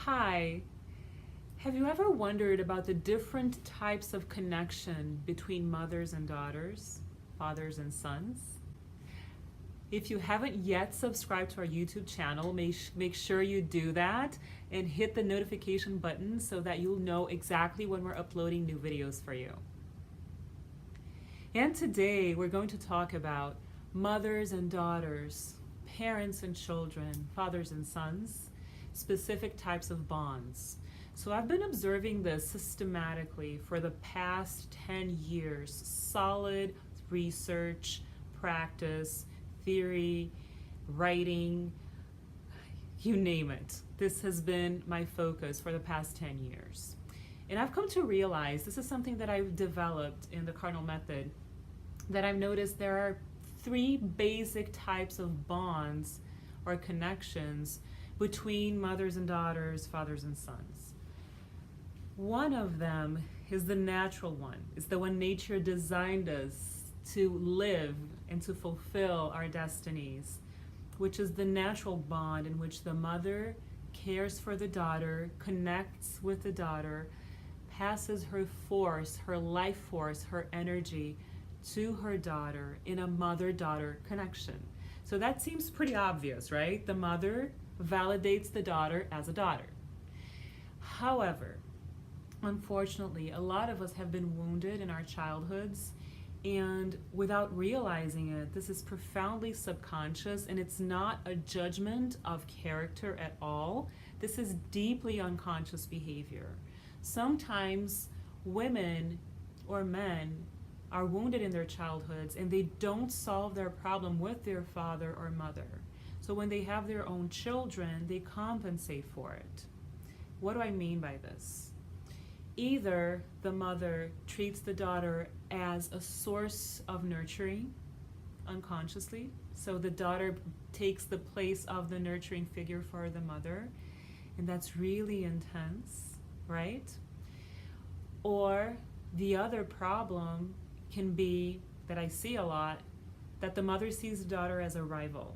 Hi, have you ever wondered about the different types of connection between mothers and daughters, fathers and sons? If you haven't yet subscribed to our YouTube channel, make sure you do that and hit the notification button so that you'll know exactly when we're uploading new videos for you. And today we're going to talk about mothers and daughters, parents and children, fathers and sons, specific types of bonds. So I've been observing this systematically for the past 10 years. Solid research, practice, theory, writing, you name it. This has been my focus for the past 10 years. And I've come to realize this is something that I've developed in the Cardinal Method, that I've noticed there are three basic types of bonds or connections between mothers and daughters, fathers and sons. One of them is the natural one. It's the one nature designed us to live and to fulfill our destinies, which is the natural bond in which the mother cares for the daughter, connects with the daughter, passes her force, her life force, her energy to her daughter in a mother-daughter connection. So that seems pretty obvious, right? The mother validates the daughter as a daughter. However, unfortunately, a lot of us have been wounded in our childhoods, and without realizing it, this is profoundly subconscious, and it's not a judgment of character at all. This is deeply unconscious behavior. Sometimes women or men are wounded in their childhoods and they don't solve their problem with their father or mother. So when they have their own children, they compensate for it. What do I mean by this? Either the mother treats the daughter as a source of nurturing unconsciously, so the daughter takes the place of the nurturing figure for the mother, and that's really intense, right? Or the other problem can be, that I see a lot, that the mother sees the daughter as a rival.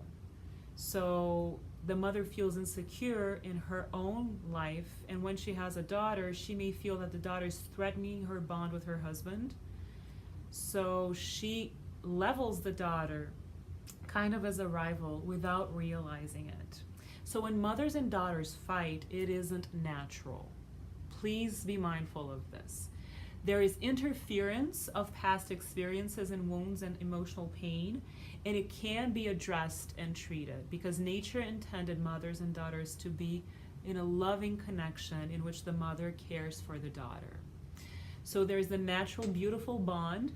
So the mother feels insecure in her own life, and when she has a daughter, she may feel that the daughter is threatening her bond with her husband. So she levels the daughter kind of as a rival without realizing it. So when mothers and daughters fight, it isn't natural. Please be mindful of this. There is interference of past experiences and wounds and emotional pain, and it can be addressed and treated because nature intended mothers and daughters to be in a loving connection in which the mother cares for the daughter. So there's the natural, beautiful bond.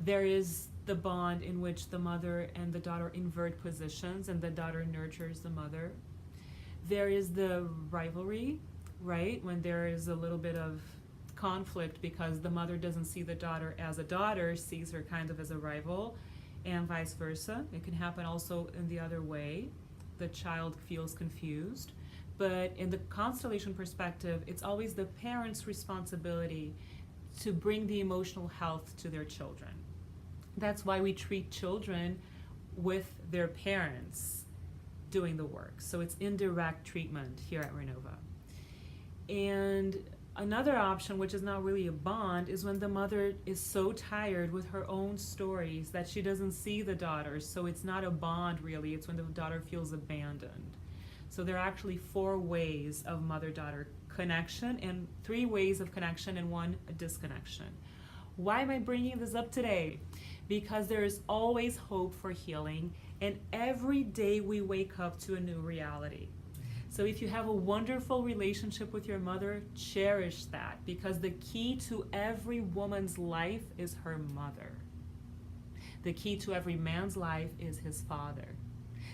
There is the bond in which the mother and the daughter invert positions and the daughter nurtures the mother. There is the rivalry, right? When there is a little bit of conflict because the mother doesn't see the daughter as a daughter, sees her kind of as a rival, and vice versa. It can happen also in the other way. The child feels confused. But in the constellation perspective, it's always the parent's responsibility to bring the emotional health to their children. That's why we treat children with their parents doing the work. So it's indirect treatment here at Renova. And another option, which is not really a bond, is when the mother is so tired with her own stories that she doesn't see the daughter. So it's not a bond really, it's when the daughter feels abandoned. So there are actually 4 ways of mother-daughter connection and 3 ways of connection and 1 disconnection. Why am I bringing this up today? Because there is always hope for healing, and every day we wake up to a new reality. So if you have a wonderful relationship with your mother, cherish that, because the key to every woman's life is her mother. The key to every man's life is his father.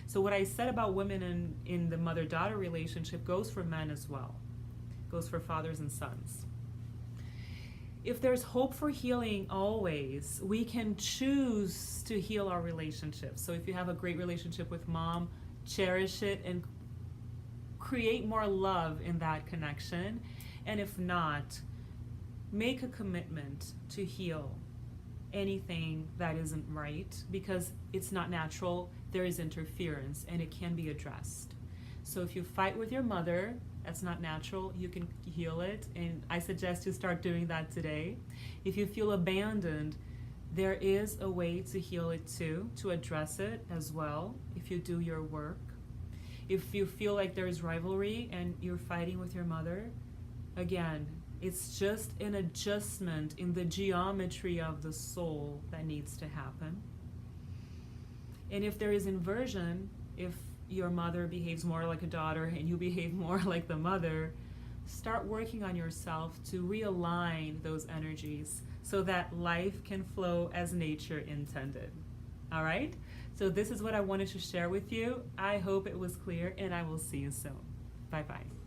So what I said about women in the mother-daughter relationship goes for men as well. Goes for fathers and sons. If there's hope for healing always, we can choose to heal our relationships. So if you have a great relationship with mom, cherish it and create more love in that connection. And if not, make a commitment to heal anything that isn't right, because it's not natural, there is interference, and it can be addressed. So if you fight with your mother, that's not natural, you can heal it. And I suggest you start doing that today. If you feel abandoned, there is a way to heal it too, to address it as well, if you do your work. If you feel like there is rivalry and you're fighting with your mother, again, it's just an adjustment in the geometry of the soul that needs to happen. And if there is inversion, if your mother behaves more like a daughter and you behave more like the mother, start working on yourself to realign those energies so that life can flow as nature intended. All right? So this is what I wanted to share with you. I hope it was clear, and I will see you soon. Bye-bye.